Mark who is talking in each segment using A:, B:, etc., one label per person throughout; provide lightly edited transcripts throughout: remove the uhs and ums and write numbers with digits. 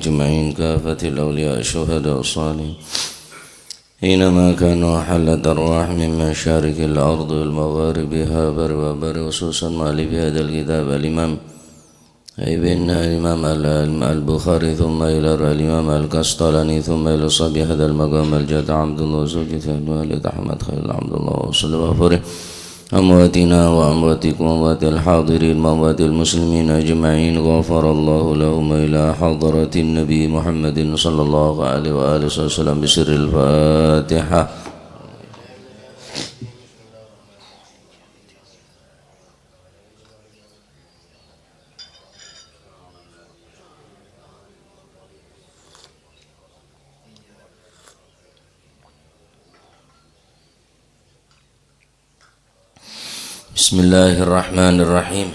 A: أجمعين كافة الأولياء الشهداء الصالحين حينما كانوا حلت أرواح من مشارق الأرض والمغاربها بر وبر خصوصا مؤلف هذا الكتاب الإمام الإمام البخاري ثم إلى الإمام القسطلاني ثم إلى صبي هذا المقام الجد عبد الله زوجة الوالد أحمد خليل عبد الله وصلى الله أمواتنا وأمواتكم وأموات الحاضرين وأموات المسلمين أجمعين غفر الله لهم إلى حضرة النبي محمد صلى الله عليه وآله وسلم بسر الفاتحة. Bismillahirrahmanirrahim.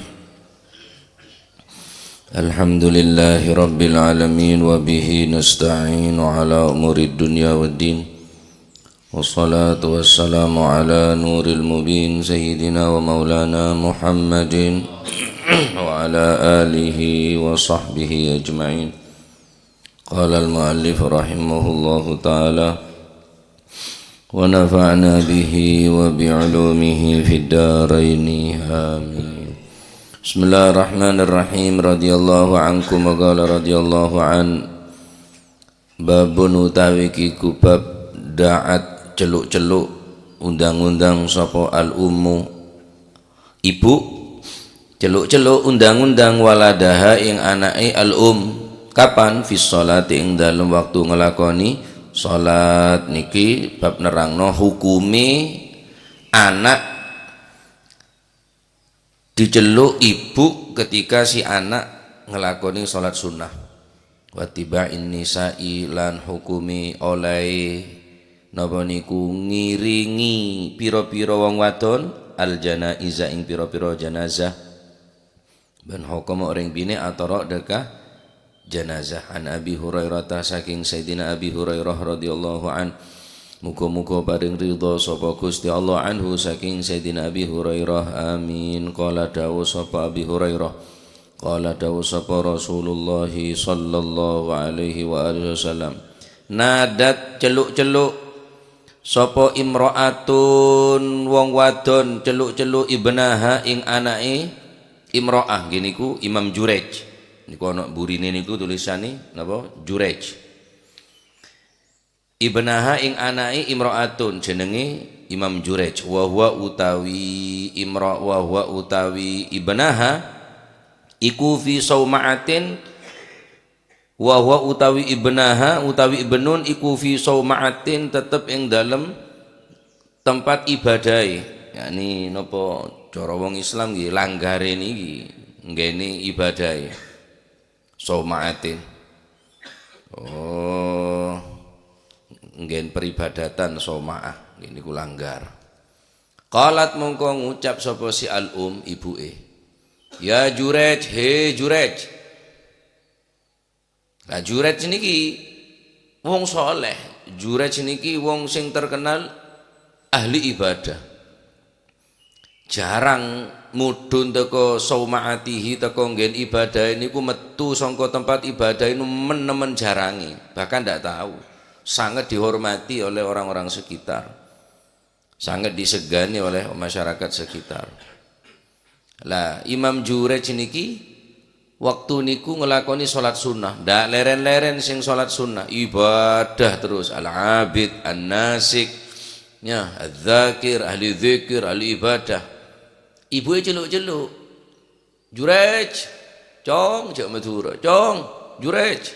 A: Alhamdulillahi rabbil alamin wa bihi nasta'inu ala umurid dunya waddin. Wassalatu wassalamu ala nuril mubin sayyidina wa maulana Muhammadin wa ala alihi wa sahbihi ajma'in. Qala al-muallif rahimahullahu ta'ala wa nafa'na bihi wa bi'ulumihi fid dharain amin. Bismillahirrahmanirrahim. Radhiyallahu ankum wa qala radhiyallahu an. Babun utawi kiku bab da'at celuk-celuk undang-undang sapa al-ummu ibu celuk-celuk undang-undang waladaha ing anake kapan fis sholati ing dalem waktu ngelakoni salat. Niki bab nerangno hukumi anak diceluk ibu ketika si anak ngelakoni salat sunnah. Wa tiba'in nisa'i lan hukumi oleh napa niku ngiringi pira-pira wong wadon al janaiza ing pira-pira jenazah ben hukum ring bine atara dekah jenazah. An Abi Hurairah saking Sayyidina Abi Hurairah radhiyallahu an, muga-muga paring ridha sapa Gusti Allah anhu saking Sayyidina Abi Hurairah amin. Qala dawu sapa Abi Hurairah, qala dawu sapa Rasulullah sallallahu alaihi wa alihi wasallam, nadat celuk-celuk sapa imraatun wong wadon celuk-celuk ibnaha ing anake imraah. Gini ku Imam Jurej niku ana burine niku tulisane napa Jurej. Ibnaha ing anake imraatun jenenge Imam Jurej. Wa huwa utawi ibnaha iku fi saumaatin. Wa huwa utawi ibnaha utawi ibnun iku fi saumaatin tetep ing dalem tempat ibadahe. Yani napa cara wong Islam nggih langgare niki nggene ibadahe. Somaatin, oh, nggen peribadatan somaah, ini ku langgar. Qalat mongko ngucap sapa si ibuke, ya Jurej, he Jurej. Lah Jurej niki wong soleh, Jurej niki wong sing terkenal ahli ibadah. Jarang mudhun teko saumaatihi teko nggen ibadah niku metu sangka tempat ibadah ini menemen jarangi, bahkan ndak tahu. Sangat dihormati oleh orang-orang sekitar, sangat disegani oleh masyarakat sekitar. Lah Imam Jurej niki waktu niku ngelakoni salat sunnah, ndak leren-leren sing salat sunnah, ibadah terus, al-abid, an-nasik, ya, az-zakir, ahli zikir, ahli ibadah. Ibuke celuk-celuk, Jurej, cong, cek Madura, cong, Jurej.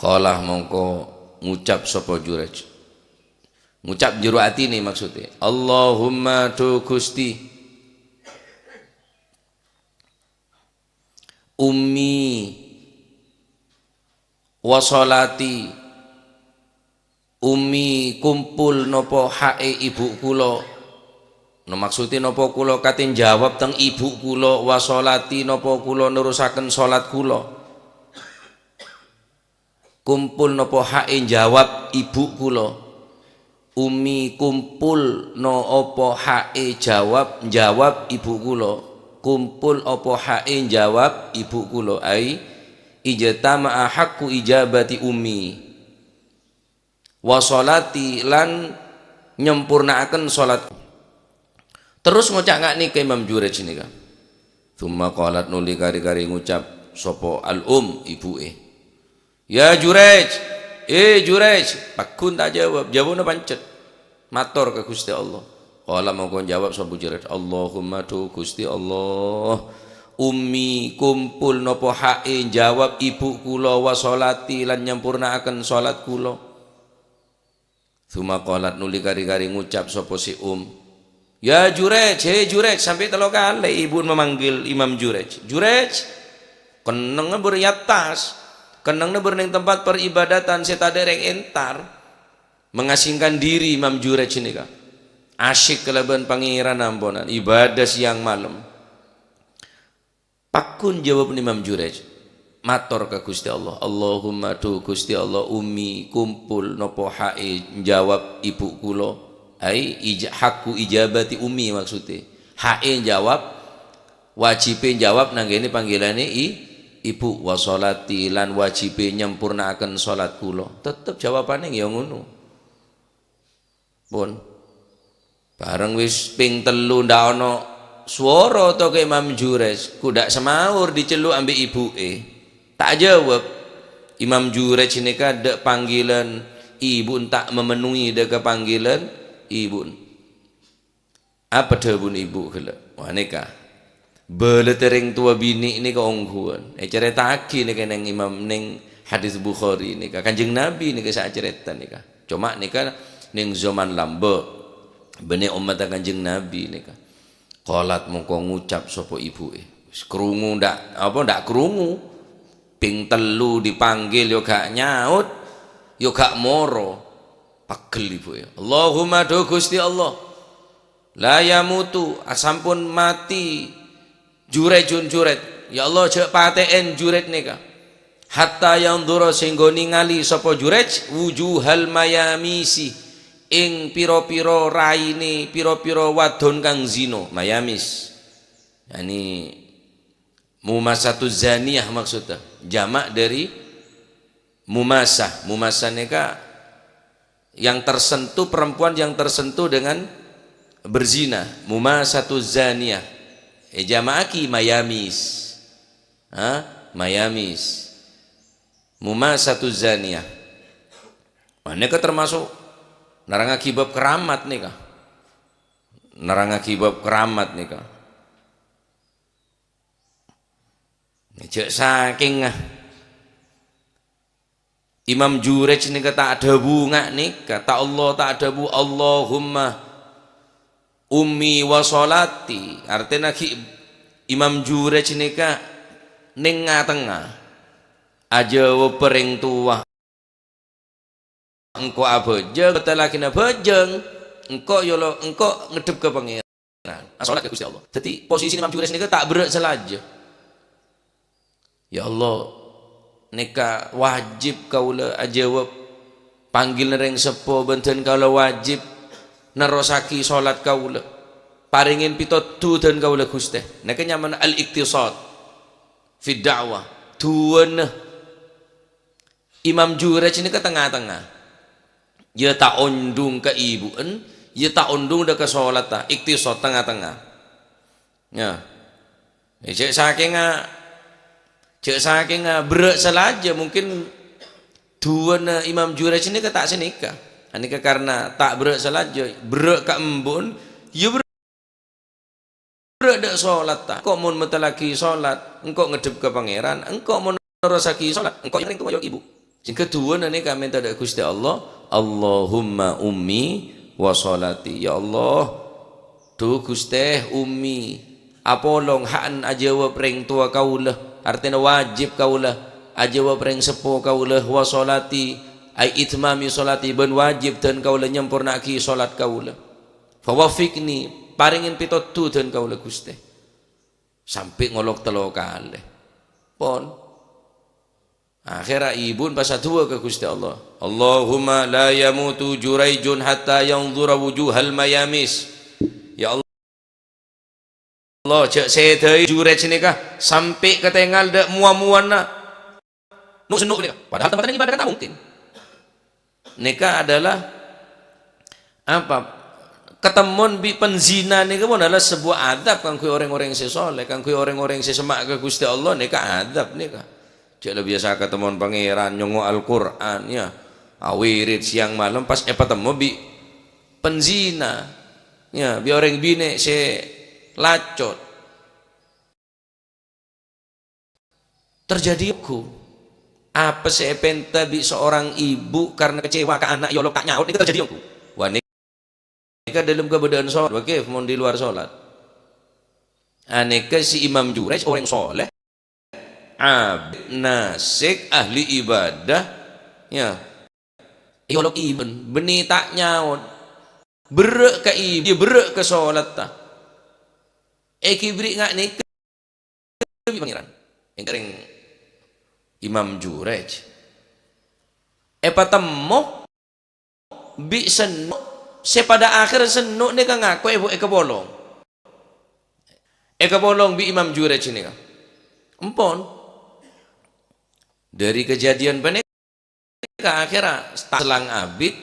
A: Qalah mongko ngucap sapa Jurej, ngucap jero atine maksudnya, Allahumma tu Gusti, ummi wa sholati, ummi kumpul nopo hae ibu kula. No maksudnya nopo kula katin jawab teng ibu kula, wa sholati nopo kula nerusaken salat kula. Kumpul nopo hae jawab ibu kula, umi kumpul no opo hae jawab ibu kula, kumpul opo hae jawab ibu kula. Ai ijtama'a haqqu ijabati ummi wa sholati lan nyempurnaaken salat. Terus ngucap ngak nih ke Imam Jurej nika. Tsumma qalat nuli kari-kari ngucap sapa al ibuke. Ya Jurej, Jurej, pakun tak jawab, jawabna pancet. Matur ke Gusti Allah. Qala mongko jawab sapa Jurej, Allahumma tu Gusti Allah, ummi kumpul nopo hae jawab ibu kula wa sholati lan nyampurnaaken salat kula. Tsumma qalat nuli kari-kari ngucap sapa si Ya Jurej, hei Jurej, sampai 3 kali ibu memanggil Imam Jurej. Jurej, kenengna beriatas, kenengna berneng tempat peribadatan seta derek entar, mengasingkan diri Imam Jurej ini kah? Asyik keleban pangeran ampunan, ibadah siang malam. Pakun jawab Imam Jurej, matur ke Gusti Allah, Allahumma tu Gusti Allah ummi kumpul nopo hae jawab ibu kula. Ai hakku ijabati ummi maksudnya hae jawab wajibin jawab nanggene panggilane ibu wa sholati lan wajibin nyempurnaaken salat kula. Tetep jawabane ya ngono pun bareng wis ping 3 ndak ana swara to ke Imam Jurej kudak semaur diceluk ambek ibuke tak jawab. Imam Jurej nika dek panggilan ibu tak memenuhi dek panggilan ibu. Apa dawuh ibu kala? Wah nika beletering tua bini ini keongguan. Ceritake nika nang Imam ning hadis Bukhari nika Kanjeng Nabi nika sak cerita nika. Cuma nika ning zaman lambe bene umat Kanjeng Nabi nika. Qalat mongko ngucap sapa ibuke. Wis krungu ndak krungu. Ping 3 dipanggil yo gak nyaut, yo gak moro. Pagel ibu ya. Allahumma do Gusti Allah la yamutu asampun mati Jurejun Jurej. Ya Allah cek paten Jurej nika hatta yang dura singgo ningali sapa Jurej wujuhal mayamisi ing piro-piro raine piro-piro wadon kang zino mayamis. Yani mumasatu zaniyah maksudnya jamak dari mumasah. Mumasah nika yang tersentuh, perempuan yang tersentuh dengan berzina, mumasatu zaniyah. Jamaaki mayamis. Mayamis. Mumasatu zaniyah. Mereka termasuk narang akibab keramat nih kah? Narang akibab keramat nih kah? Cek saking Imam Jurej ini tak ada bunga nih kata Allah tak ada bu Allahumma ummi wa sholati artinya Imam Jurej ini kah ning tengah aja pereng tua engkau abejeng betul lagi bejeng engkau yolo engkau ngedep ke pangeran sholat ke Gusti Allah. Jadi posisi Imam Jurej ini tak berat selaja. Ya Allah nika wajib kaula ajawab panggil nereng sepo benten kaula wajib nerosaki salat kaula paringin pitotu dan kaula Gusti. Nika nyaman al-iktisad fi da'wah tuan Imam Jurej ini ke tengah-tengah ya tak ondung ke ibuan ya tak ondung dah ke salat ta iktisad tengah-tengah ya cek saking berat selaja mungkin dua Imam Jurej ini tak senika. Ini karena tak berat selaja berat ke embun, ya berat dak solat tak. Engkau mau metalaki solat, engkau ngedep ke pangeran, engkau mau nerosaki solat, engkau yang tua ibu. Yang kedua ini kami minta dari Gusti Allah, Allahumma ummi wa sholati. Ya Allah, tu Gusti ummi, apolong haan ajawa pring tua kaulah. Artinya wajib kaulah ajawab ring sepo kaulah wa sholati ay itmami sholati ben wajib dan kaulah nyempurnaki salat kaulah fawafiqni paringin pitotu dan kaulah Gusti sampai ngolok 3 kali pon akhirnya ibun pasal 2 ke Gusti Allah Allahumma la yamutu Jurejun hatta yanzura wujuhal mayamis. Ya Allah Allah cek saya Jurej ini kah sampai ketengal dak muam-muan nak nuk senuk nika. Padahal tempat ibadah tak mungkin. Nika adalah apa? Ketemuan bi penzina nika pun adalah sebuah adab kanggo orang-orang yang soleh, kanggo orang-orang yang semak ke Gusti Allah nika adab nika. Cek biasa ketemuan pangeran nyongo Al-Qur'an ya. Awirid siang malam pas ketemu bi penzina. Ya, bi orang bine se lacot. Terjadi aku. Apa sih penta bi seorang ibu karena kecewa ke anak yolo tak nyaut itu terjadi aku. Wah nikah dalam keberadaan sholat, wakif mau di luar sholat. Aneka si Imam Jurej orang soleh, abid nasik ahli ibadah, ya. Yolo iben beni tak nyaut, berek ke ibu, berek ke sholat ta. Kibri ngak nikah pangeran, yang kering Imam Jurej patemo bi senuk pada akhir senuk ni kan ngaku ibu kebolong bi Imam Jurej ini kan empon dari kejadian benek ke akhirnya selang abid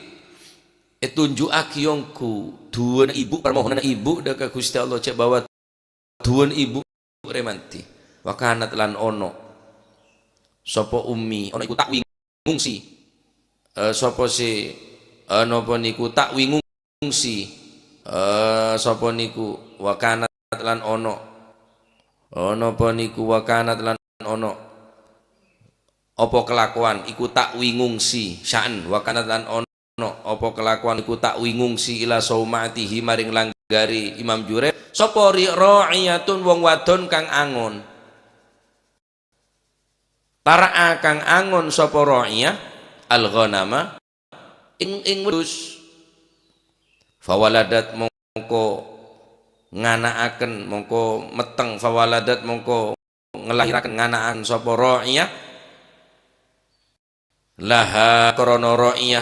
A: tunjuk akiyongku duan ibu permohonan ibu dekat Gusti Allah cek bawa duan ibu remanti wakanat lan ono sopo ummi ono iku tak wingungsi sopo si nopo niku tak wingungsi sopo niku wakanat lan ono nopo niku wakanat lan ono opo kelakuan iku tak wingungsi sya'an wakanat lan ono opo kelakuan iku tak wingungsi ila saumatihi maring langgari Imam Jurej sopo ra'iyatun wong wadon kang angon para akang angon sapa ra'iyah al-ghanama ing wedhus fawaladat mongko nganakaken mongko meteng fawaladat mongko ngelahiraken nganaan sapa ra'iyah laha krana ra'iyah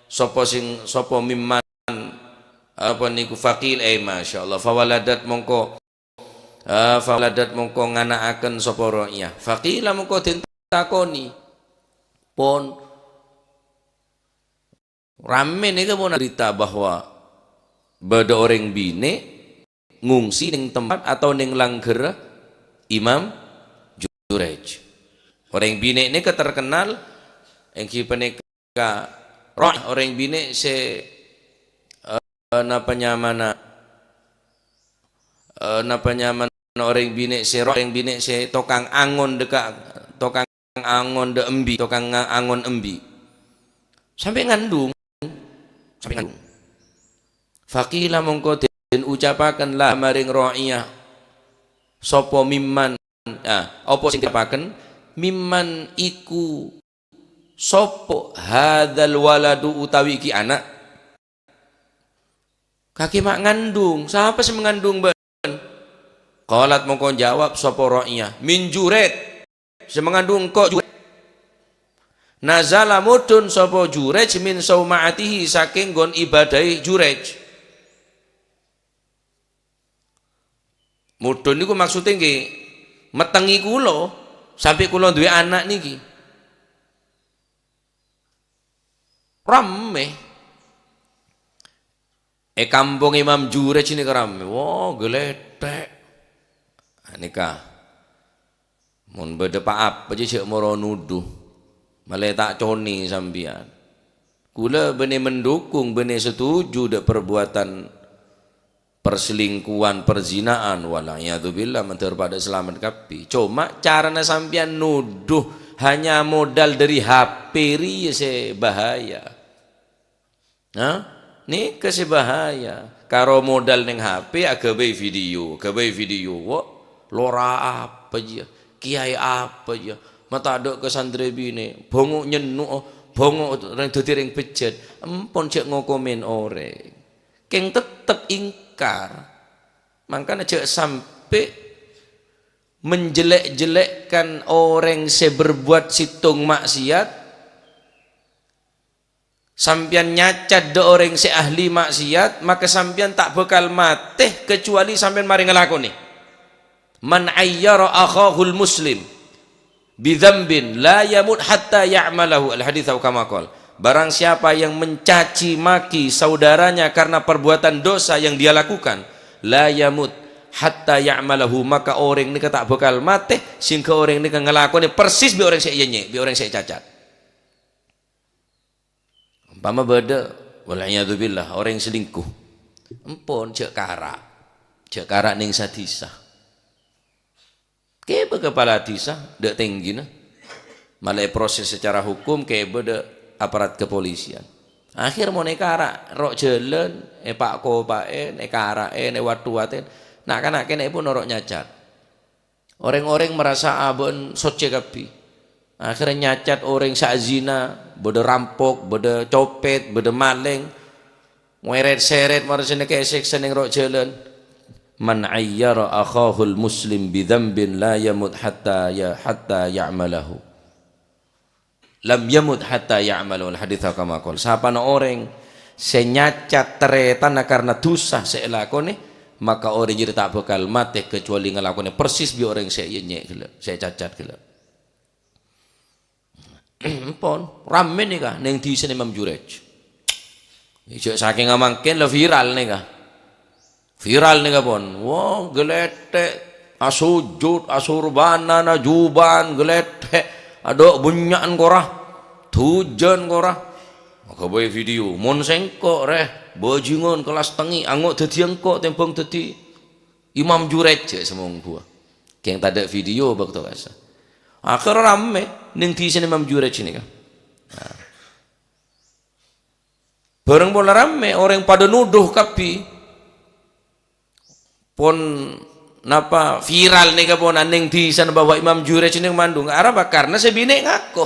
A: sapa mimman apa niku faqil masyaallah fawaladat mongko nganakaken sapa ra'iyah faqila mongko ditakoni pun rame nih mau cerita bahwa bada orang bine ngungsi ning tempat atau ning langger Imam Jurej. Orang bine ini terkenal yang kipeneka orang bine se napanya mana orang bine se tokang angon dekat tokang angon de embi tokang angon embi sampai ngandung faqila mongko den ucapaken lah maring ra'iyah sapa mimman apa sing diucapaken mimman iku sapa hadzal waladu utawi iki anak kaki mak ngandung siapa sing mengandung ben qalat mongko jawab sapa ra'iyah min Jurej sing mengandung kok Jurej nazala mudun sapa Jurej min saumaatihi saking nggon ibadahi Jurej mudun niku maksude nggih metengi kula sampai kula duwe anak niki rame kampung Imam Jurej ini rame wah geletek nikah mun beda apa aja cek moro nuduh malah tak coni sambian kula bene mendukung bene setuju dak perbuatan perselingkuhan perzinaan walayadzubillah mentur pada selamat kapi cuma caranya sambian nuduh hanya modal dari HP ri se bahaya nih kasih bahaya karo modal neng HP agawe video wo lora apa aja kiai apa aja mata ada ke santri bini bongok nyenuk bongok orang dadi ring bejat empon cek ngokomen orang keng tetep ingkar makanya cek sampai menjelek-jelekkan orang seberbuat situng maksiat sampian nyacat de orang se ahli maksiat maka sampian tak bakal mati kecuali sampian mari ngelakoni man ayyara akhahul muslim bidzambin la yamut hatta ya'malahu, al hadits kama qala. Barang siapa yang mencaci maki saudaranya karena perbuatan dosa yang dia lakukan, la yamut hatta ya'malahu, maka orang ini tak bakal mati sehingga orang ini ngelakoni persis bi orang saya nyenyek, bi orang saya cacat. Umpama beda wal'iyadzubillah orang yang selingkuh, empon cek karak ning sadisa. Kebe kepala desa dek tinggi nah. Malah proses secara hukum kebe dek aparat kepolisian. Akhir mau nekara rok jalan pak ko pak nekara watu waten. Nak kanak kene pun norok nyacat. Orang-orang merasa abon soce kapi. Akhirnya nyacat orang sak zina, bede rampok, bede copet, bede maling, ngeret seret marasane kesek seneng rok jalan. Man ayyara akhahul muslim bidzambin la yamut hatta ya'malahu. Lam yamut hatta ya'malahu, al hadits kama qala. Sapana orang senyacat teretana karena dosa selakone, maka orang jadi tak bakal mati kecuali ngelakone persis bi orang saya nyek gila, saya cacat gila. Empon rame nih kah ning di sini Imam Jurej. Ijo saking ngamangken la viral nih kah. Viral nih kapon, wah geletek, asujud, asurbana, najuban, geletek, ada bunyakan korah, tujan korah, maka boleh video, mon sengkok reh, bajingan kelas tengi, anggok dadi engkok, tempong dadi Imam Jurej semong gua, yang tak ada video bakto kasa, akhir rame, ning di sini Imam Jurej ini kan, bareng bola rame, orang pada nuduh kapi. Pon napa viral nih kapon aning di sana bawa Imam Jurej ini mandung araba karena sebine ngaku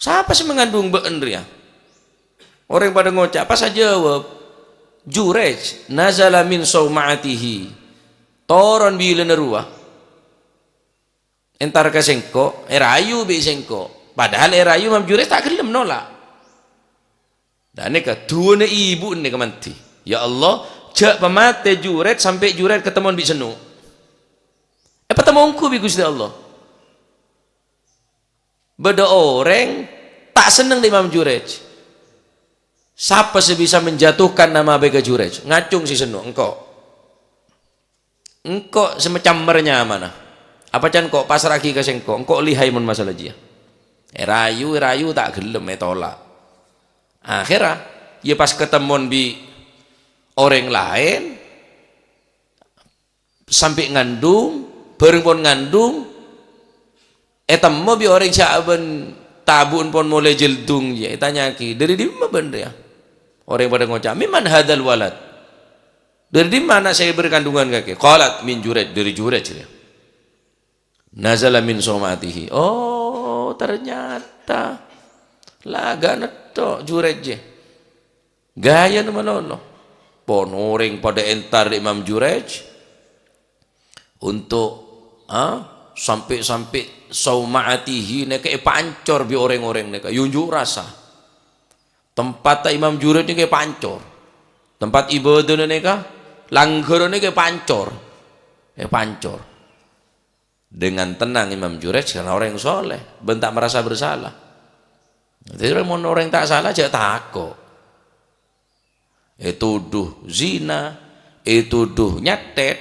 A: siapa sih mengandung beendria orang pada ngocak apa saja jawab Jurej nazala min saumatihi toron bila neruah entar ke sengko erayu bi sengko padahal erayu Imam Jurej tak gelem nolak dan ini kedua ibu ini kemanti ya Allah jak pemate Jurej sampai Jurej ketemuan di senu. Petemuanku bi Gusti Allah. Beda orang tak seneng di Imam Jurej. Siapa sih bisa menjatuhkan nama Bega Jurej? Ngacung si senu engkau. Engkau semacam mernya mana? Apa can kok pasrah ki ka sengko? Engkau lihai mun masalah dia. Rayu tak gelem tolak. Akhirnya ya pas ketemuan bi orang lain sampai ngandung bareng pon ngandung temu bi orang saben tabun pon mulai jeldung ya tanya ki dari di mana benda ya orang pada ngocak miman hadal walad dari di mana saya berkandungan kaki qalat min Jurej dari Jurej ya nazala min somatihi oh ternyata laga netok Jurej ya gaya nama lolo pon orang pada entar Imam Jurej untuk sampai saumatihi neka pancor bi orang-orang neka yunjuk rasa tempat Imam Jurej ni kayak pancor tempat ibadah neka langgar neka pancor pancor dengan tenang Imam Jurej karena orang yang soleh bentak merasa bersalah jadi orang yang tak salah jangan takut tuduh zina, tuduh nyatet,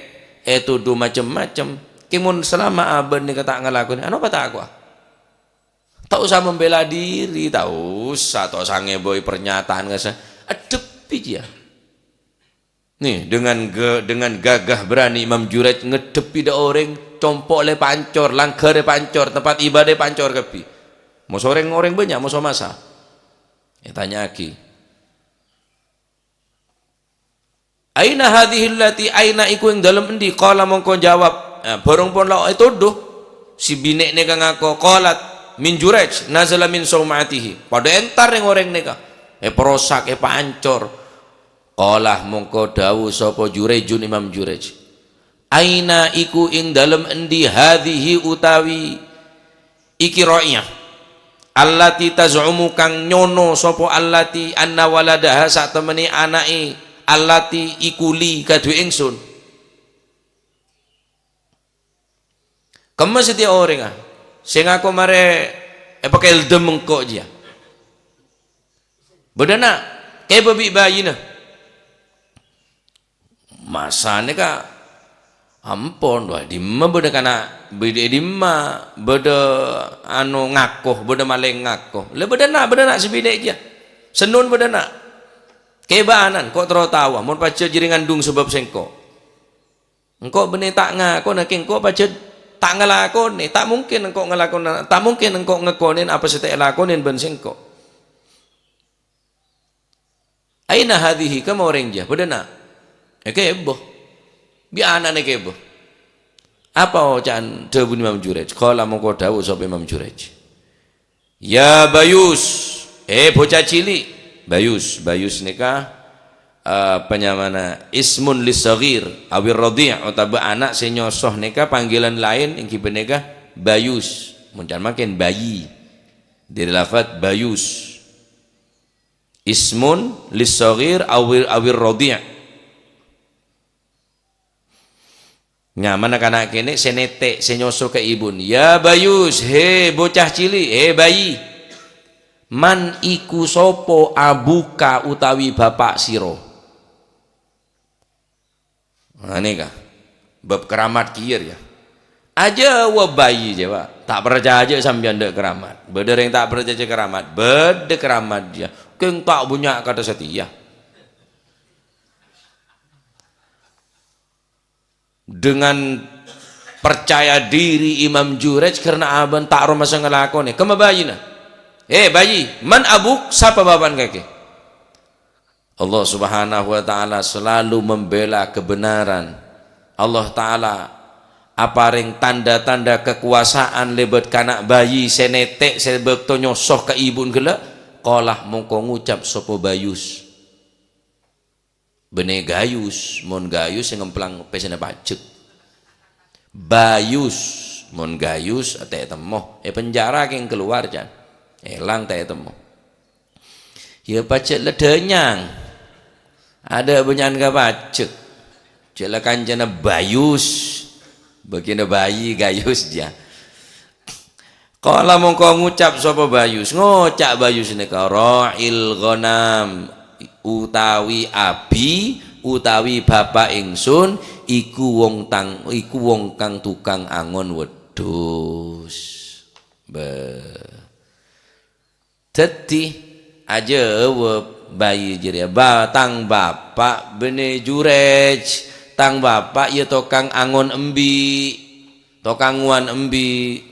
A: tuduh macam-macam. Kimun selama abang ni kata ngelakuin, apa tak aku? Tak usah membela diri, tak usah, tak usah ngeboy pernyataan ngasa. Adepi dia. Nih dengan gagah berani Imam Jurej ngedepi dah orang, compok le pancor, langgar le pancor, tempat ibadah pancor kepi. Mau orang banyak, mau masa. Tanya lagi. Aina hadhil lati aina iku ing dalem endi qala mongko jawab bareng pon lak tuduh si binek ne kang ngaku qalat min Jurej nazala min saumatihi pada entar ning orang neka perosak pancor qala mongko dawuh sapa Jurejun Imam Jurej aina iku ing dalem endi hadhihi utawi iki ra'iyah allati taz'umu kang nyono sapa allati anna waladaha sak temene anake allati ikuli kadu ingsun kemas setiap orang sing aku mare pakai eldem mengko dia bedana kayak babi bayi nah masane ka ampun wah dimma beda kana beda dimma beda anu ngakoh beda maling ngakoh le beda nak sebide dia senun beda nak kebanan kok tawa mun pace jiringan dung sebab sengko engkau benih tak ngaku nak engkau pace tak ngelakon tak mungkin engkau ngelakon tak mungkin engkau ngekonin apa sih tak lakonin ben sengko aina hadhihi kamu orang jah beda nak kebo biana ne kebo apa ocan debu Imam Jurej kala mongko dawuh sapa Imam Jurej ya Bayus bocah cilik Bayus nikah penyamana ismun lisagir awir radhi' utawa anak sing nyosoh nikah panggilan lain ing kibe nikah Bayus muncan makin bayi dari lafaz Bayus ismun lisagir awir radhi' nyaman anak kene senete senyoso ke ibun ya Bayus bocah cilik bayi man iku sopo abuka utawi bapak siro ini kah bab keramat kier ya aja wa bayi jawa tak percaya aja sampean dek keramat beda yang tak percaya keramat beda keramat dia keng tak punya kata setia dengan percaya diri Imam Jurej karena aban tak rumah ngelakoni kema bayina bayi man abuk siapa baban kaki Allah subhanahu wa ta'ala selalu membela kebenaran Allah ta'ala aparing tanda-tanda kekuasaan lebet kanak bayi senetek sebek to nyosoh ke ibun gela kolah mongko ngucap sopo Bayus bene gayus mon gayus yang ngemplang pesena pacek Bayus mon gayus ate temoh penjara yang keluar jan elang teh temoh ya pacek ledenyang ada benyan ka pacek jela kancana Bayus begini bayi gayus dia kala mongko ngucap sapa Bayus ngocak Bayus nika ra'il ghanam utawi abi utawi bapak ingsun iku wong kang tukang angon wedhus dadi aja bayi jadi batang bapak bene Jurej tang bapak ya tokang angon embi tokang wan embi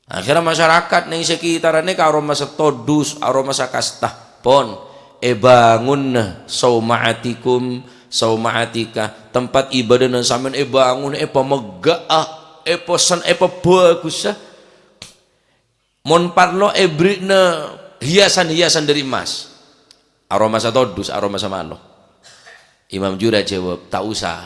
A: akhirnya masyarakat ning sekitarane karo masa todus aroma sakastah pon bangun sauma'atikum sauma'atika tempat ibadah dan sampean bangun pamegah pesan bagus mon parlo brikna hiasan-hiasan dari emas aroma satodus aroma samano Imam Jurej jawab tak usah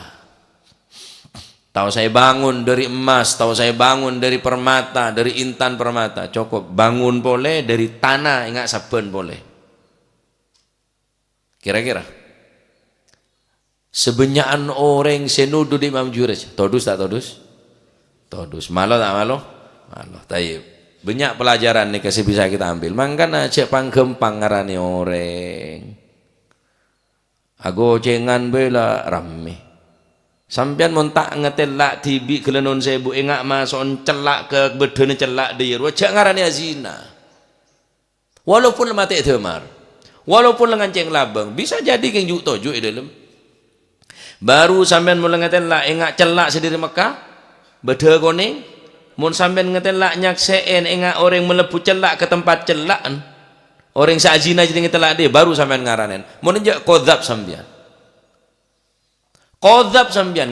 A: tahu saya bangun dari emas tahu saya bangun dari permata dari intan permata cukup bangun boleh dari tanah ingat saben boleh kira-kira sebenyakan orang senudu di Imam Jurej todus tak todus todus malo tak malo tayyib banyak pelajaran nih kasih bisa kita ambil mangkana cek panggempang ngarani orang ago cengan bela rame sampean mon tak ngetelak tibi kelenon sebu engak mason celak ke bedene celak dir wajak ngarani azina walaupun mati demar walaupun lengan ceng labang bisa jadi keng juk tojo dalam baru sampean mulai ngetelak engak celak sediri Mekah beda koning mun sampean ngetelak nyakseen engak orang melebu celak ke tempat celaan orang seazina jadi ngetelak dia baru sampean ngaranen mun njak qadzab sampean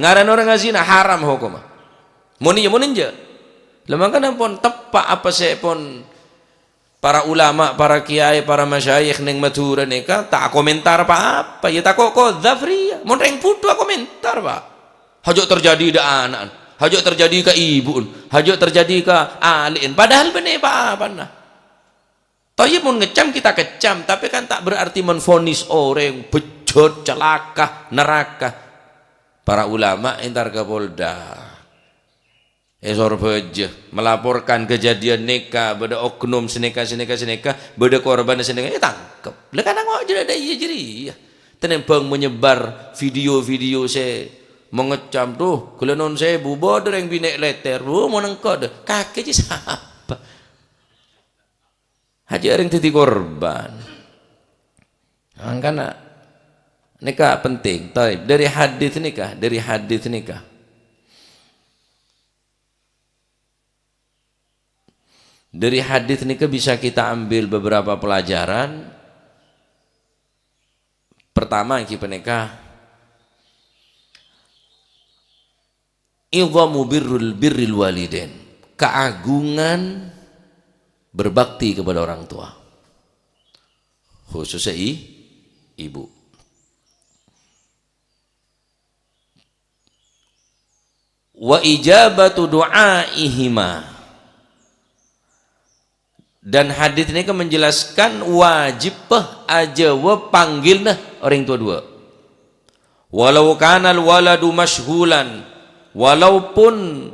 A: ngaran orang azina haram hukumah mun njak lemang kan pun tepak apa sih pun para ulama para kiai para masyayikh ning Madura nika tak komentar apa ya tak kok qadzab ria mun reng putu komentar pak hajo terjadi da anak hajo terjadi ke ibu hajo terjadi ke alin padahal bener apa nah toyib mun ngecam kita kecam tapi kan tak berarti menfonis orang bejot celaka neraka para ulama entar ke Polda Esor beja melaporkan kejadian neka beda oknum seneka beda korban seneka tangkep. Lah kan ngok jadi ada iya jadi ya. Tenembang menyebar video-video saya mengecam tuh kalau non saya bodoh yang binek letter mau nengkod kakek je siapa haji orang titik korban karena nikah penting dari hadis nikah dari hadis nikah bisa kita ambil beberapa pelajaran. Pertama kita nikah idhamu birril walidain, keagungan berbakti kepada orang tua, khususnya ibu. Wa ijabatu du'aihima, dan hadis ini kan menjelaskan wajib aja panggil orang tua dua. Walau kanal waladu mashghulan, walaupun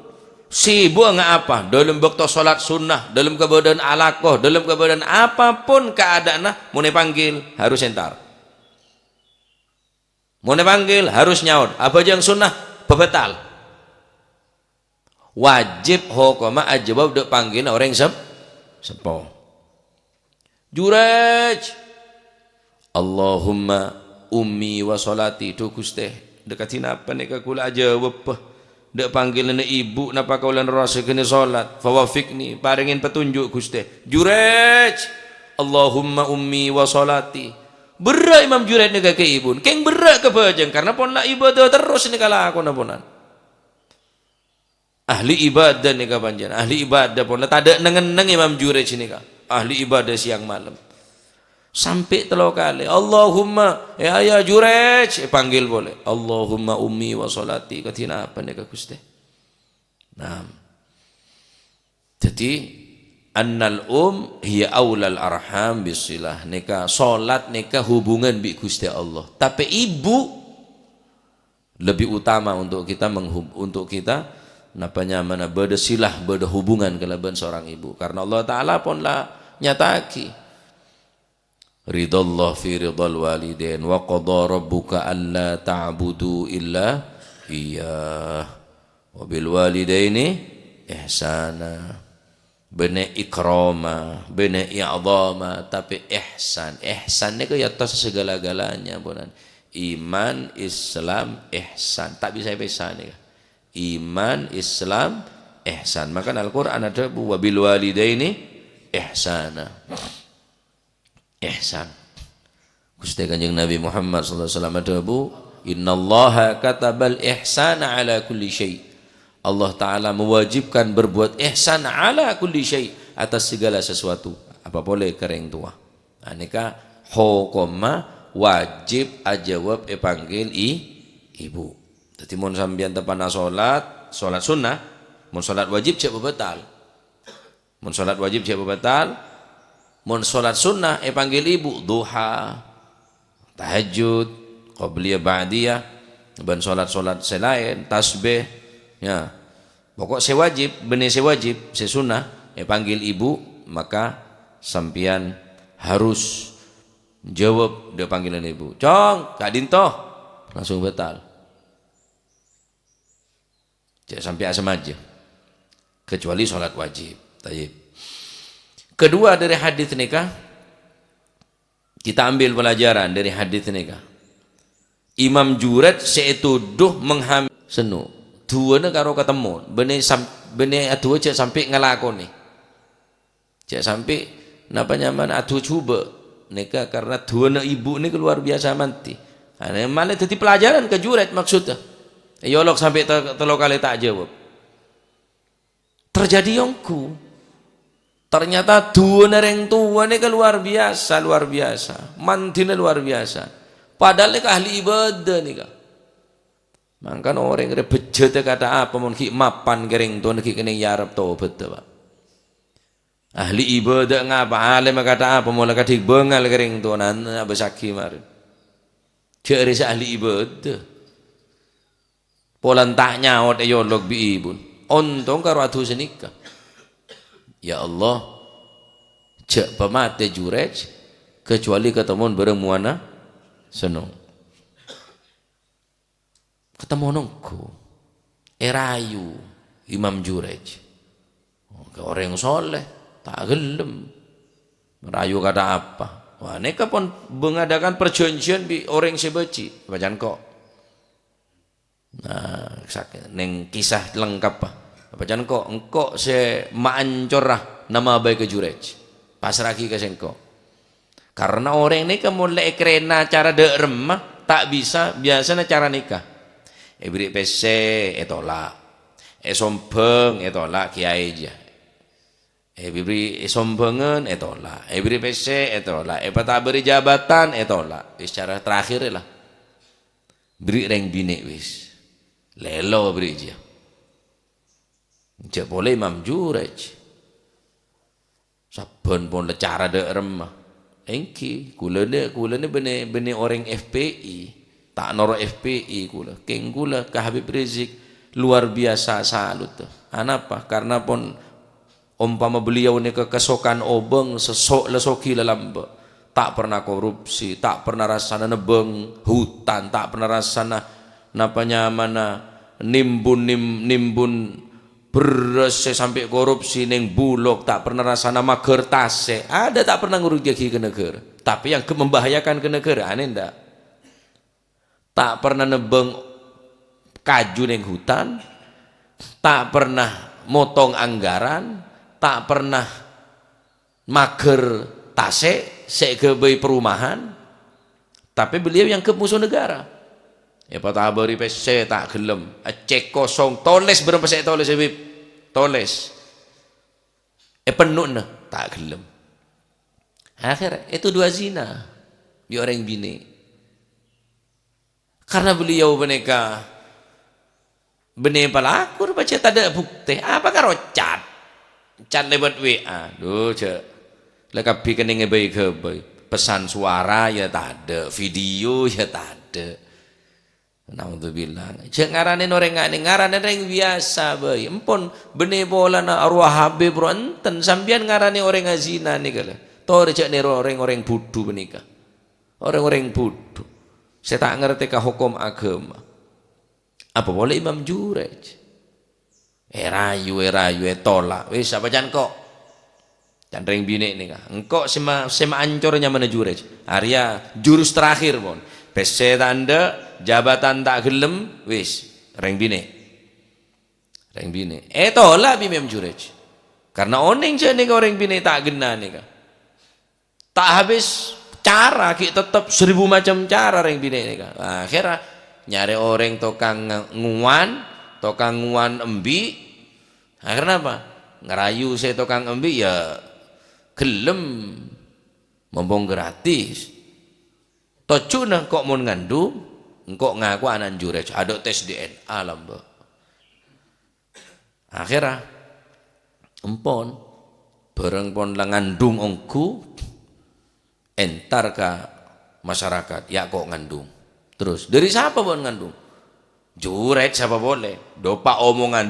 A: sibuk nggak apa dalam waktu sholat sunnah, dalam keadaan alakoh, dalam keadaan apapun keadaan mau panggil harus entar, mau panggil harus nyaut apa aja yang sunnah bebetal wajib hokoma aja dek panggil orang sepo jurej Allahumma ummi wa salati tu Gusti dekatin apa nek kula aja wepah dak panggil nenek ibu napa kaulan rasa kene salat fawafikni paringin petunjuk Gusti jurej Allahumma ummi wa salati berat Imam Jurej nek ke ibu keng berat ke bajang karena pon la ibadah terus nek lakon apunan ahli ibadah nih kapan ahli ibadah pun tak ada nengen Imam Jurej ini kak ahli ibadah siang malam sampai telo kali Allahumma ya Jurej panggil boleh Allahumma ummi wa salati katina apa nih kak Gusti. Nah jadi annal hiya aulal arham bisilah nika salat nika hubungan bi Gusti Allah tapi ibu lebih utama untuk kita napanya mana berdesilah berhubungan kelaban seorang ibu karena Allah Ta'ala pun lah nyataki ridallah fi ridal walidain wa qadha rabbuka alla ta'budu illa iyyah wa bil walidaini ihsana bene ikrama bene i'dhama tapi ihsan ni ke atas segala-galanya bonan iman Islam ihsan tak bisa pesan ni iman Islam ihsan maka Al-Quran ada wabil walidaini ihsana ihsan Gusti Kanjeng Nabi Muhammad sallallahu alaihi wasallam ada innallaha katabal ihsana ala kulli syai Allah Ta'ala mewajibkan berbuat ihsan ala kulli syai atas segala sesuatu apa boleh kereng tua anika hukuma wajib ajawab panggil ibu. Jadi mun sambian tepana salat sunnah, mun salat wajib cek bebetal. Mun salat wajib cek bebetal, mun salat sunnah panggil ibu duha, tahajud, qabliyah ba'diyah, ban salat-salat selain tasbih, ya. Pokok sewajib, benih sewajib, sesunnah panggil ibu, maka sampian harus jawab dia panggilan ibu. Cong, Kak Dinto, langsung betal. Jangan sampai asam aja kecuali sholat wajib. Tayyib. Kedua dari hadis nikah kita ambil pelajaran dari hadis nikah Imam Jurej setuduh menghamil senu dua karo ketemu benih aduh cek sampai ngelakoni cek sampai napa nyaman aduh coba nikah karena dua ibu ini luar biasa mati malah jadi pelajaran ke Jurej maksudnya yolok sampai telo kali tak jawab terjadi yongku ternyata dua nereng tua ini luar biasa mantina luar biasa padahal ini ahli ibadah nih kak mangkan orang yang bejat kata apa mun ki mapan kering tua ki kene yarab tobat pak ahli ibadah ngapa alim kata apa mulai kadik bengal kering tua nana besaki marin cek ahli ibadah polan tak nyaut yolok bi ibun ontong karo adu senika. Ya Allah, cek pemate jurej kecuali ketemu bareng muana senong. Ketemu nongko erayu Imam Jurej. Orang soleh tak gelem merayu kata apa. Wah, neka pun mengadakan perjanjian di orang sebeci bacaan kok. Nah, neng kisah lengkap bacaan kok engkau se maancurah nama baik ke Jurej pasraki ke sengko. Karena orang ini mulai kerena cara de remah tak bisa biasanya cara nikah. Beri PC tolak, sombeng tolak kiai aja. Beri sombengan tolak, beri PC tolak, tak beri jabatan tolak. Secara terakhir lah, beri reng bini wis, lelo beri aja. Cek boleh Imam Jurej, saben pun cara de remah. Engki, kulane bene orang FPI. Tak noro FPI kula, keng kula ke Habib Rizik luar biasa salut. Anapa? Karena pun umpama beliau ni kekesokan obeng sesok lesoki lelambe. Tak pernah korupsi, tak pernah rasana nebeng hutan, tak pernah rasana napanya mana nimbun beres sampai korupsi neng bulog, tak pernah rasana mager tase. Ada tak pernah ngurugi ke negara. Tapi yang membahayakan ke negara aneh ndak? Tak pernah nebeng kaju neng hutan, tak pernah motong anggaran, tak pernah mager tase sekebei perumahan. Tapi beliau yang ke musuh negara. Ya patah beri PC tak gelem, cek kosong toles berapa saya toles Habib, toles. Penuh nah tak gelem. Akhirnya itu dua zina di orang bini. Karena beliau beneka bene pelaku baca tak ada bukti apa karo cat lewat WA duh cek lekapi kening baik pesan suara ya tak ada, video ya tak ada. Naudzubillah cek ngaranin orang ngaranin orang biasa bayi empon bene bola na arwah habib bro enten sambian ngarani orang ngazina nih kala tor cek nih orang budu benika orang budu. Saya tak ngerti ke hukum agama. Apa boleh Imam Jurej? Rayu tolak. Wis apa jan kok? Candring bini ini kah? Engkau sema ancornya mana Jurej? Arya jurus terakhir pun. PC tanda jabatan tak gelem. Wis reng bini. Tolak Imam Jurej. Karena oning je nih orang bini tak gena nih kah? Tak habis cara kita tetap 1000 macam cara yang bini ini kan. Akhirnya nyari orang tukang nguan embi. Akhirnya apa? Ngerayu saya tukang embi ya gelem mumpung gratis. Tocuna kok mau ngandung, kok ngaku anak Jurej ada tes DNA lamba. Akhirnya empon bareng pon ngandung ongku entar ke masyarakat ya kok ngandung terus dari siapa buat ngandung Jurej siapa boleh dopa omongan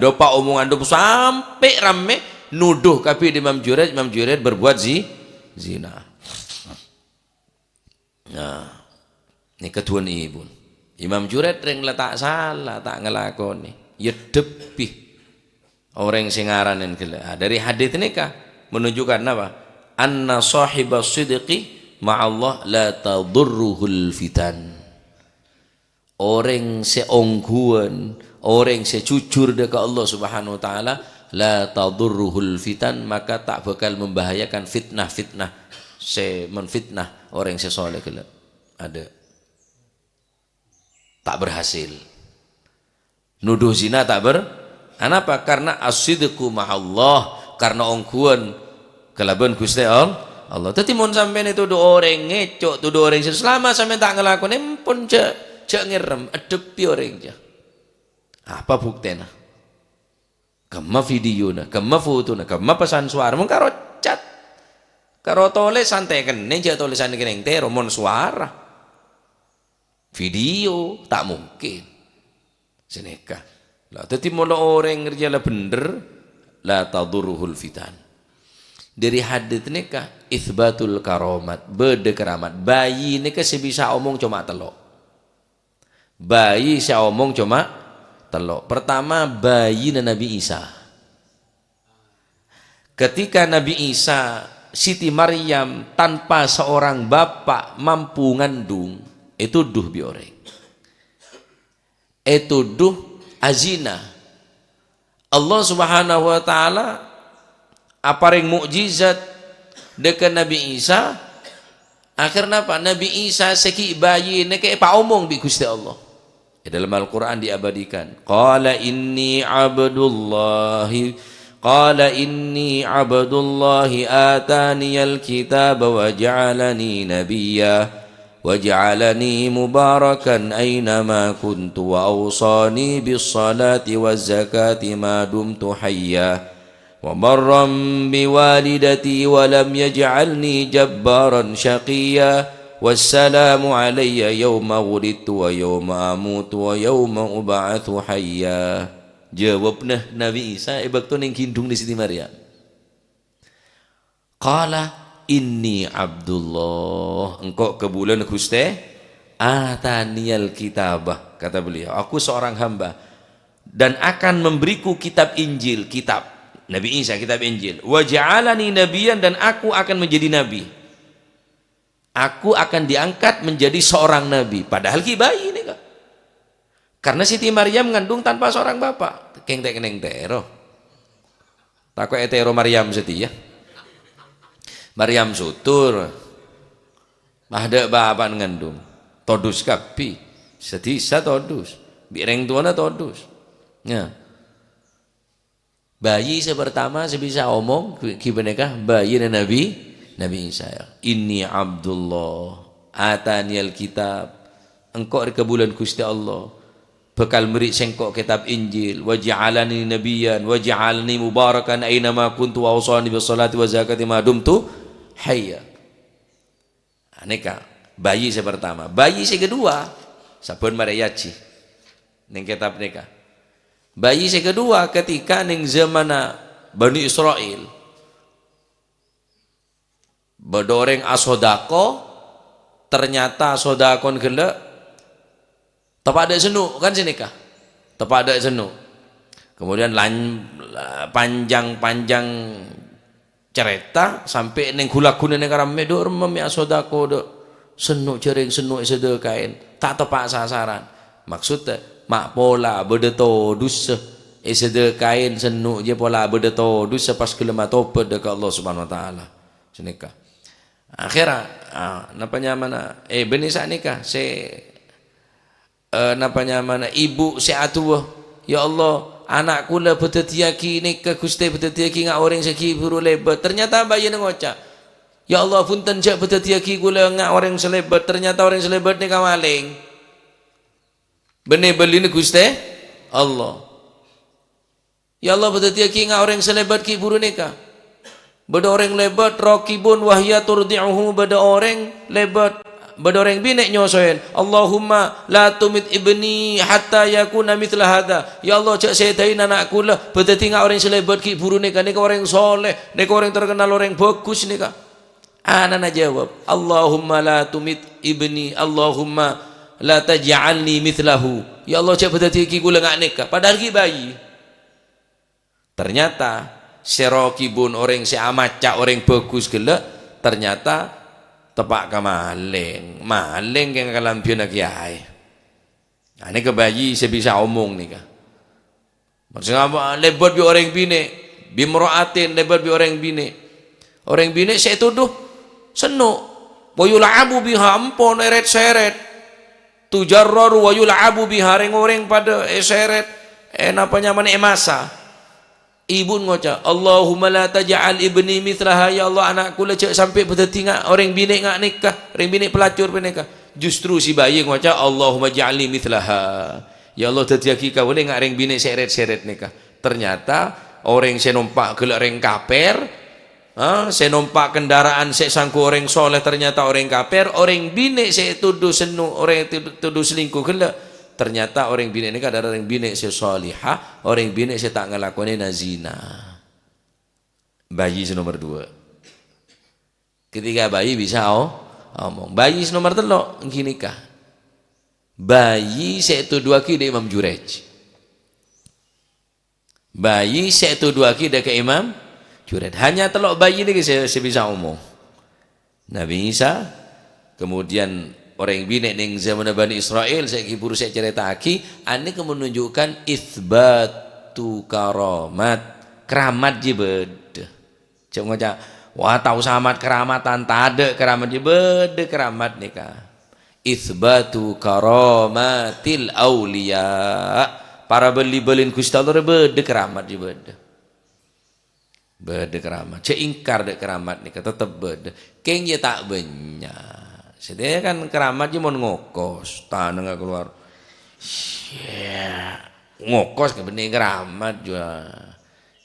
A: sampai rame nuduh kapi di Imam Jurej berbuat zina. Nah ini kedua nih ibu Imam Jurej ring letak salah tak ngelakoni ya debih orang singaranin gila. Dari hadits ini kah menunjukkan apa anna sahibas sidqi ma'allah la tadurruhul fitan. Orang seongguan, orang sejujur dekat Allah Subhanahu wa taala, la tadurruhul fitan, maka tak bakal membahayakan fitnah menfitnah orang sesoleh kelak. Ada tak berhasil. Nuduh zina tak Kenapa? Karena as-sidqu ma'allah, karena ongguan kelaban Gusti Allah. Tadi mun sampean itu dua orang ngecok, tu dua orang selama sampean tak ngelakoni pun cek ngerem adepi orang je. Apa buktinya? Kema videona, kema fotona, kema pesan suara mun karo chat. Karo tulis santai kene je tulisan kene tero mun suara. Video tak mungkin. Seneka. Lah dadi mono orang ngerjalah bener la tadurruhul fitan. Dari hadits nikah itsbatul karomat, bede keramat. Bayi nikah sebisa omong cuma telok. Bayi saya omong cuma telok. Pertama bayi Nabi Isa. Ketika Nabi Isa Siti Maryam tanpa seorang bapak mampu ngandung, itu duh bioreng. Itu duh azina. Allah Subhanahu wa taala apareng mukjizat dekat Nabi Isa. Akhirnya apa? Nabi Isa seki bayi neke pa omong bi Gusti Allah. Dalam Al-Qur'an diabadikan. قال إني عبد الله آتاني الكتاب وجعلني نبيا وجعلني مباركا أينما كنت وأوصاني بالصلاة والزكاة ما دمت حيا وبرا بوالدتي ولم يجعلني جبارا شقيا والسلام علي يوم ولدت ويوم أموت ويوم أبعث حيا. Jawabnya Nabi Isa waktu ning kindung di Siti Maryam. Qala inni Abdullah, engkau kebulan Gusti ataniyal kitabah, kata beliau, aku seorang hamba dan akan memberiku kitab Injil, kitab Nabi Isa, kitab Injil. Wa ja'alani nabiyan, dan aku akan menjadi nabi. Aku akan diangkat menjadi seorang nabi, padahal ki bayi ini kak. Karena Siti Maryam mengandung tanpa seorang bapak. Keng tek neng tero. Takut etero Maryam setia. Maryam sutur. Ada bapak ngandung. Todus kapi. Setisa todus. Bireng tuana todus. Ya. Bayi sepertama sebisa omong kibenekah bayi dan Nabi Isa. Inni Abdullah ataniyal kitab. Engkau kebulan Gusti Allah. Bekal merik sengkok kitab Injil. Waj'alani nabiyan waj'alni mubarakan ainama kuntu wa awsani bis salati wa zakati ma dumtu hayya. Aneka bayi pertama. Bayi kedua sabun mariachi ning kitab neka. Bayi kedua ketika ning zamana Bani Israel bedoreng asodako, ternyata sodakon gelek tepada senu kan sini kah? Tepada senu. Kemudian panjang-panjang cerita sampai neng kulakuna neng karame do remem sodako do senu cering senu sede kain tak tepat sasaran. Maksudnya mak pola bedeto dus sede kain senu je pola bedeto dus pas kelema tope dekat Allah Subhanahu wa taala. Sini kah? Akhirnya napanya mana? Benih saat nikah napanya mana ibu si atuh ya Allah anakku lah betetiaki ni ke Gusti betetiaki ngak orang seki buru lebat ternyata bayi ngoca ya Allah punten jak betetiaki gula ngak orang selebat ternyata orang selebat ni kamaling benih beli ni Gusti Allah ya Allah betetiaki ngak orang selebat ki buru nikah beda orang lebat rokibun wahya turdi'uhu beda orang lebat bedoreng binek nyosoen Allahumma la tumit ibni hatta yakuna mithla hada ya Allah cak setain anakku lah berarti ngak orang selebat ki buru nika orang soleh nika orang terkenal orang bagus nika anak jawab Allahumma la tumit ibni Allahumma la taj'alni mithlahu ya Allah cak berarti ki gula ngak nika padahal ki bayi ternyata serokibun orang si amat cak orang bagus gelak ternyata tepak ke maling yang kalampion nak kiai. Nah, ini kebayi sebisa omong nih kah. Maksudnya apa? Lebat bi orang bine, bimroatin lebat bi orang bine. Orang bine saya tuduh senu. Wayulabu biha ampon eret seret. Tujarraru wayulabu biha orang pada seret. Napanya mana emasa. Ibu ngoca Allahumma la taj'al ibni mithlaha ya Allah anakku lecek sampai berarti ngak orang bini ngak nikah orang bini pelacur nikah justru si bayi ngoca Allahumma ja'alni mithlaha ya Allah tetiaki kau ni ngak orang bini seret-seret nikah ternyata orang saya numpak gelak orang kaper saya numpak kendaraan saya sangku orang soleh ternyata orang kaper orang bini saya tuduh senu orang tuduh selingkuh gelak ternyata orang bini ini ada orang bini si salihah, orang bini si tak ngelakoni zina. Bayi nomor 2. Ketika bayi bisa omong. Bayi nomor 3 gini kah? Bayi satu dua ki Imam Jurej. Bayi satu dua ki ke Imam Jurej. Hanya telok bayi ini saya bisa omong. Nabi Isa, kemudian orang bini ning zaman Bani Israel saya kibur saya cerita aki, ini menunjukkan itsbatu keramat jibed. Cuma ngajak, wah tahu samat keramatan tade keramat jibed keramat nikah. Itsbatu karamatil auliya. Para beli-belin Gusti Allah bede keramat jibed. Bede keramat. Cek ingkar dek keramat nikah tetep bede. Keng je tak banyak. Sedia kan keramat je mau ngokos, tanah nggak keluar. Ngokos ke benih keramat juga.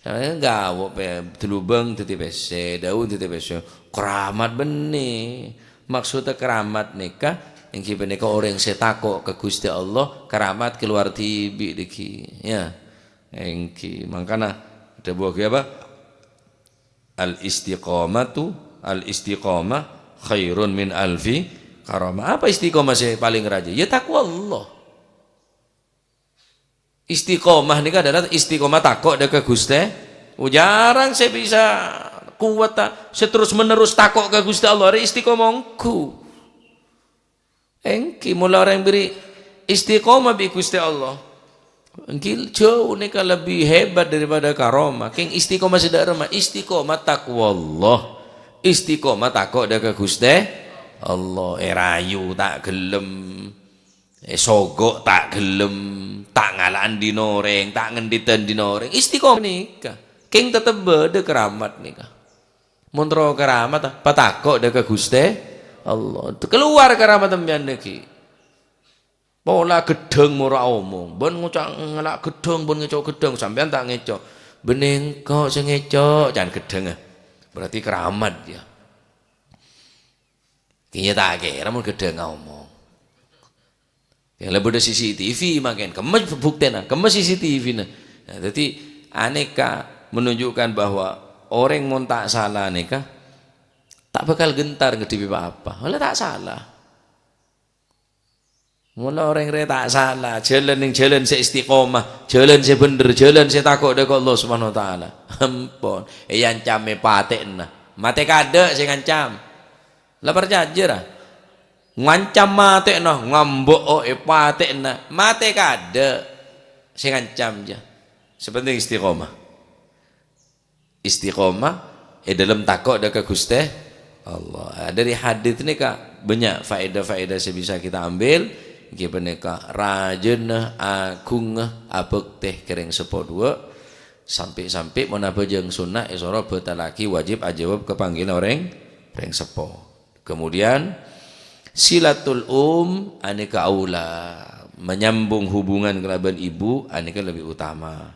A: Saya gawok pe telubeng titi pese, daun titi pese. Keramat benih. Maksudnya keramat nikah yang kita nikah orang setako ke Gusti Allah keramat keluar tibi diki. Ya, engki makanya ada buah apa? Al istiqamah khairun min alfi karamah. Apa istiqomah saya paling raja? Ya takwa Allah. Istiqomah ini adalah istiqomah takut dekat Gusti. Jarang saya bisa kuat saya terus menerus takut ke Gusti Allah. Istiqomahku. Engki mula orang beri istiqomah bi Gusti Allah. Engki jauh ini lebih hebat daripada karamah. King istiqomah sedara mah istiqomah takwa Allah. Istiqomah takut dekat Gusti Allah. Rayu tak gelem, sogok tak gelem, tak ngalaan dinoreng, tak ngenditan dinoreng. Istiqomah nikah. King tetep bede keramat nikah. Montro keramat patakok dekat Gusti Allah. Keluar keramat tembian niki. Pola gedeng murah omong. Ben ngucak ngelak gedeng, ben ngecok gedeng sampean tak ngecok. Bening kok sing ngecok, jangan gedeng. Berarti keramat ya. Kayaknya tak kira mau gedeng ngomong. Yang lebih ada CCTV makin kemes buktinya, kemes CCTV nah. Jadi aneka menunjukkan bahwa orang mau tak salah aneka tak bakal gentar ngedipi apa. Malah tak salah. Mula orang re tak salah, jalan yang jalan saya istiqomah, jalan saya bener, jalan saya takut dekat Allah Subhanahu Wa Taala. Ampun, yang came patekna, mate kade saya ngancam, lapar jajar, ngancam mate nah, ngambok patekna, mate kade saya ngancam aja. Sepenting istiqomah, istiqomah dalam takut dekat Gusti Allah. Dari hadis ini kak banyak faedah-faedah yang bisa kita ambil. Gimana rajin agung abek teh kering sepot dua sampai menapa jeng sunnah esoro betalaki wajib ajawab kepanggil orang sepo. Kemudian silatul aneka aula menyambung hubungan kelaban ibu aneka lebih utama.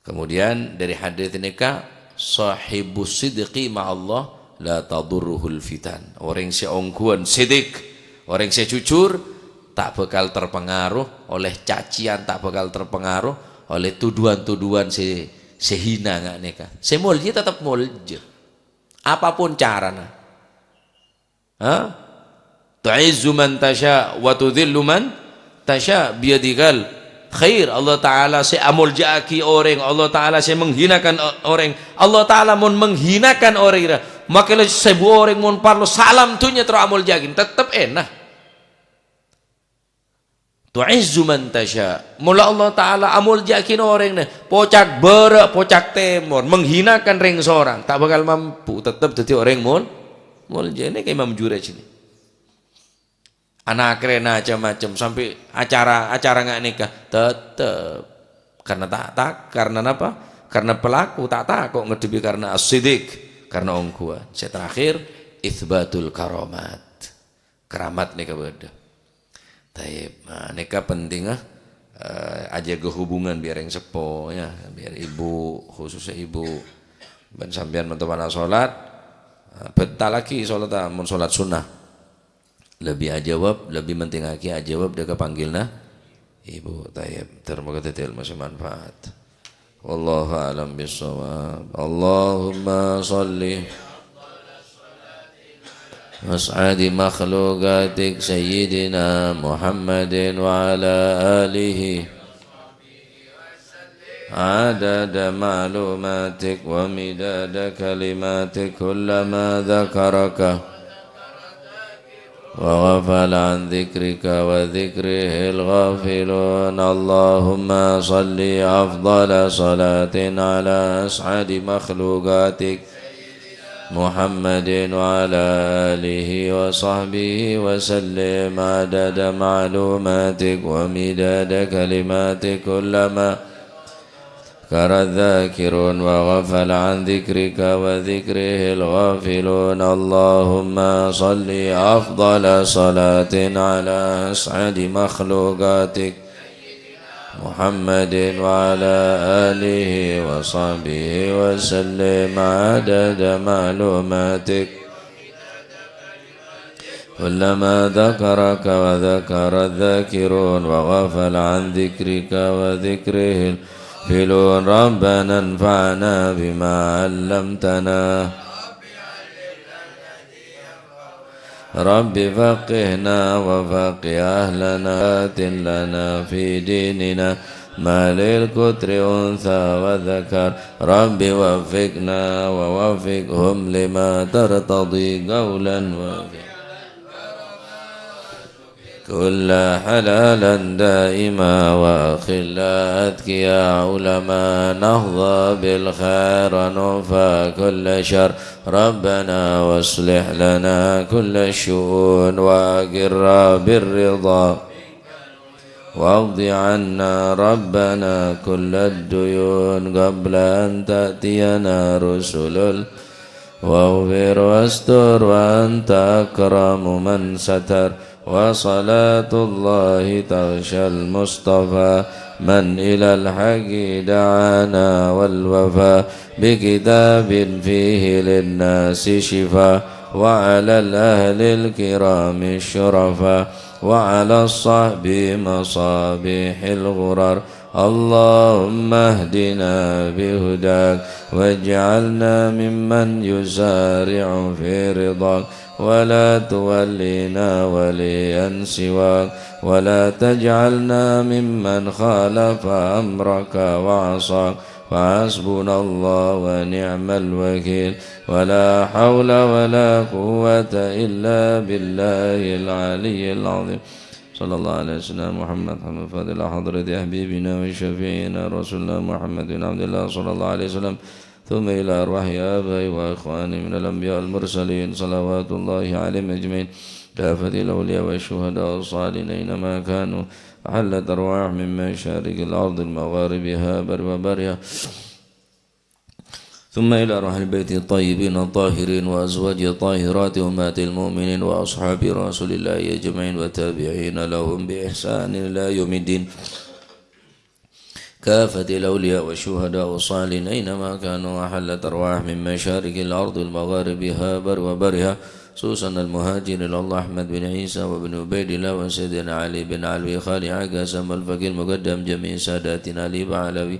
A: Kemudian dari hadits aneka sahibus sidqi ma'allah la tadurruhul fitan. Orang seongkuan sidik, orang sejujur tak bakal terpengaruh oleh cacian, tak bakal terpengaruh oleh tuduhan-tuduhan sehina nggak neka. Semulja tetap mulja, apapun caranya. Tu'izzu man tasha wa tudhillu man tasha biyadikal khair. Allah Ta'ala amuljaaki orang, Allah Ta'ala menghinakan orang, Allah Ta'ala mun menghinakan orang, maka sebuah orang mun parlo salam tunya teramul jagin tetap enak. Tu'izzu man tasha. Mula Allah Ta'ala amul jakin orang ne pocak berak, pocak temor, menghinakan ring seorang, tak bakal mampu tetap jadi orang mul jadi kayak Imam Jurej ini. Anak keren macam-macam sampai acara nggak nikah tetap karena karena apa? Karena pelaku tak kok ngedepi karena as-sidik, karena ongkuan. Saya terakhir itsbatul karamat. Keramat nikah beda. Taib, neka penting aja hubungan biar yang sepo ya, biar ibu khususnya ibu ben sampean mentopan salat betal lagi salat mun salat sunnah lebih ajawab lebih penting lagi ajawab dia kepanggilna Ibu Tayyib termoga detail masih manfaat. Wallahu a'lam bishawab. Allahumma shalli واسعد مخلوقاتك سيدنا محمد وعلى آله عدد معلوماتك ومداد كلماتك كلما ذكرك وغفل عن ذكرك وذكره الغافلون. اللهم صل أفضل صلاة على أسعد مخلوقاتك محمد وعلى آله وصحبه وسلم عدد معلوماتك ومداد كلماتك كلما ذكر الذاكرون وغفل عن ذكرك وذكره الغافلون. اللهم صل أفضل صلاة على أسعد مخلوقاتك محمد وعلى آله وصحبه وسلم عدد معلوماتك كلما ذكرك وذكر الذاكرون وغفل عن ذكرك وذكره الغافلون. ربنا انفعنا بما علمتنا رب فقهنا وفقه أهلنا لنا في ديننا ما للكتر أنثى وذكر رب وفقنا ووفقهم لما ترتضي قولا وفقا كل حلالا دائما وأخلا أذكيا علما نهضى بالخير نوفى كل شر ربنا واصلح لنا كل الشؤون وأقر بالرضا واقض عنا ربنا كل الديون قبل أن تأتينا رسل واغفر واستر وأنت أكرم من ستر. وصلاة الله تغشى المصطفى من إلى الحق دعانا والوفاء بكتاب فيه للناس شفاء وعلى الأهل الكرام الشرفاء وعلى الصحب مصابيح الغرر. اللهم اهدنا بهداك واجعلنا ممن يسارع في رضاك ولا تولينا وليا سواك ولا تجعلنا ممن خالف أمرك وعصاك. فحسبنا الله ونعم الوكيل ولا حول ولا قوة إلا بالله العلي العظيم. صلى الله عليه وسلم محمد حمد فضل حضرة حبيبنا وشفيعنا رسولنا محمد بن عبد الله صلى الله عليه وسلم ثم إلى أرواح آبائي وإخواني من الأنبياء المرسلين صلوات الله عليهم أجمعين كافة الأولياء والشهداء والصالحين أينما كانوا أحلت أرواح من مشارق الأرض المغاربها برها ثم إلى أرواح البيت الطيبين الطاهرين وأزواج الطاهرات أمهات المؤمنين وأصحاب رسول الله أجمعين وتابعين لهم بإحسان إلى يوم الدين كافة الأولياء والشهداء والصالحين أينما كانوا أحلت أرواح من مشارق الأرض المغاربها برها خصوصا المهاجر إلى الله أحمد بن عيسى وابن عبيد الله وسيدنا علي بن علوي خالي عقاسم الفقيه المقدم جميع ساداتنا علي بعلوي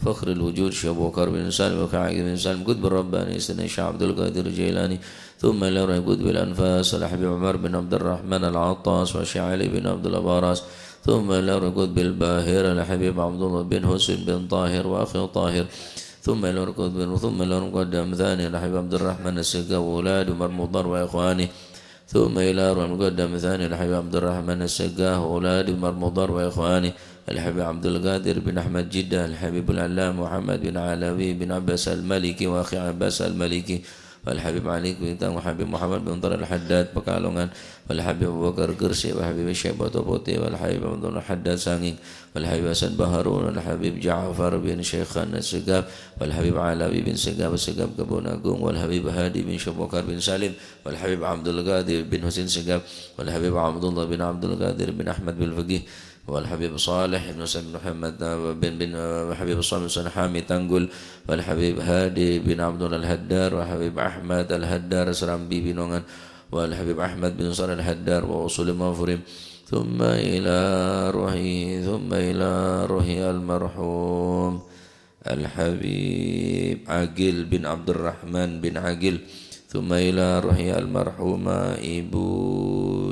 A: فخر الوجود شيخ أبو بكر بن سالم وكعب بن سالم قطب الرباني سيدنا الشيخ عبد القادر الجيلاني ثم إلى قطب الأنفاس الحبيب عمر بن عبد الرحمن العطاس والشيخ علي بن عبد الأباراس ثم إلى قطب الباهر الحبيب عبد الله بن حسين بن طاهر وأخي طاهر ثم إلى مقدم ثاني الحبيب عبد الرحمن السقا وأولاد عمر مضر وإخوانه ثم إلى مقدم ثاني الحبيب عبد الرحمن السقا وأولاد عمر مضر وإخوانه الحبيب عبد القادر بن أحمد جدة الحبيب العلام محمد بن علوي بن عباس المالكي وأخي عباس المالكي والحبيب علي بن وحبيب محمد بن طارق الحداد Pekalongan والحبيب أبو بكر قرسي والحبيب الشيخ بطوبوتي والحبيب عبد الله الحداد سانغين والحبيب حسن بهارون والحبيب جعفر بن شيخان السقاف والحبيب علوي بن سقاف السقاف كبون أقوم والحبيب هادي بن شبوكر بن سالم والحبيب عبد القادر بن حسين سقاف والحبيب عبد الله بن عبد القادر بن أحمد بن الفقيه والحبيب صالح بن سعد بن محمد بن حبيب صالح بن حامي تنقل والحبيب هادي بن عبد الله الهدار والحبيب أحمد الهدار سرامبي بنونgan والحبيب أحمد بن صالح الهدار وأصول المغفورين ثم إلى روح المرحوم الحبيب عقيل بن عبد الرحمن بن عقيل ثم إلى روح المرحومة Ibu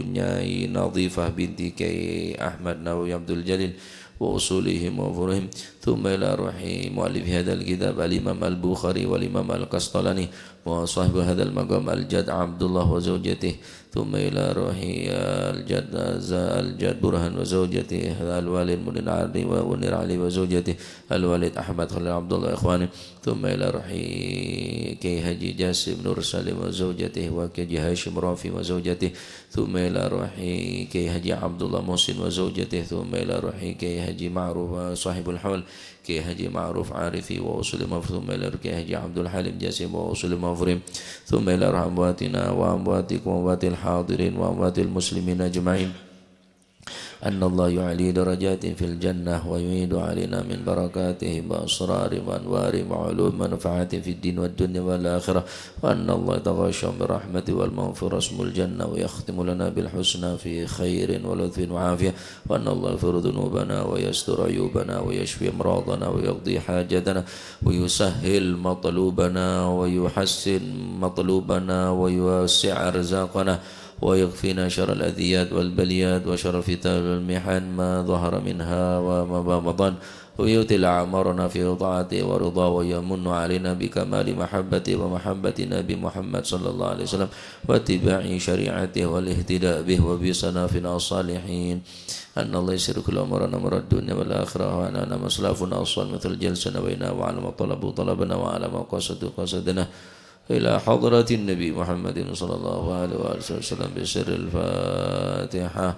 A: Nyai Nadhifah binti Kiai Ahmad Nawawi Abdul Jalil وأصولهم وفروعهم ثم إلى روح مؤلف هذا الكتاب الإمام البخاري والإمام القسطلاني وصاحب هذا المقام الجد عبد الله وزوجته ثم إلى روح الجد برهان وزوجته الوالد منير علي وزوجته الوالد أحمد خليل عبد الله إخوانه ثم إلى روح كي هجي جاسم نور سالم وزوجته وكي هاشم رافي وزوجته ثم إلى روح كي هجي عبد الله محسن وزوجته ثم إلى روح كي هجي معروف صاحب الحول كي هجي معروف عارفي وأصول مفهوم إلى كي هجي عبد الحليم جاسم وأصول مفهوم ثم إلى روح أمواتنا وأمواتكم وأموات الحاضرين وأموات المسلمين أجمعين أن الله يعلي درجات في الجنة ويعيد علينا من بركاته بأسرار وأنوار وعلوم ونفعات في الدين والدنيا والآخرة وأن الله يتغشى بالرحمة والمغفرة اسم الجنة ويختم لنا بالحسنى في خير ولطف وعافية وأن الله يغفر ذنوبنا ويستر عيوبنا ويشفي أمراضنا ويقضي حاجتنا ويسهل مطلوبنا ويحسن مطلوبنا ويوسع أرزاقنا ويكفينا شر الأذيات والبليات وشر الفتن والمحن ما ظهر منها وما بطن ويؤتي أعمارنا في طاعته ورضاه ويمن علينا بكمال محبته ومحبة نبي محمد صلى الله عليه وسلم واتباع شريعته والاهتداء به وبسنافنا الصالحين أن الله يسر كل أمرنا أمر الدنيا والآخرة وأننا مسلافنا أصل مثل جلسنا بينا وعلى ما طلبوا طلبنا وعلى ما قصدوا قصدنا إلى حضرة النبي محمد صلى الله عليه وسلم بسر الفاتحة.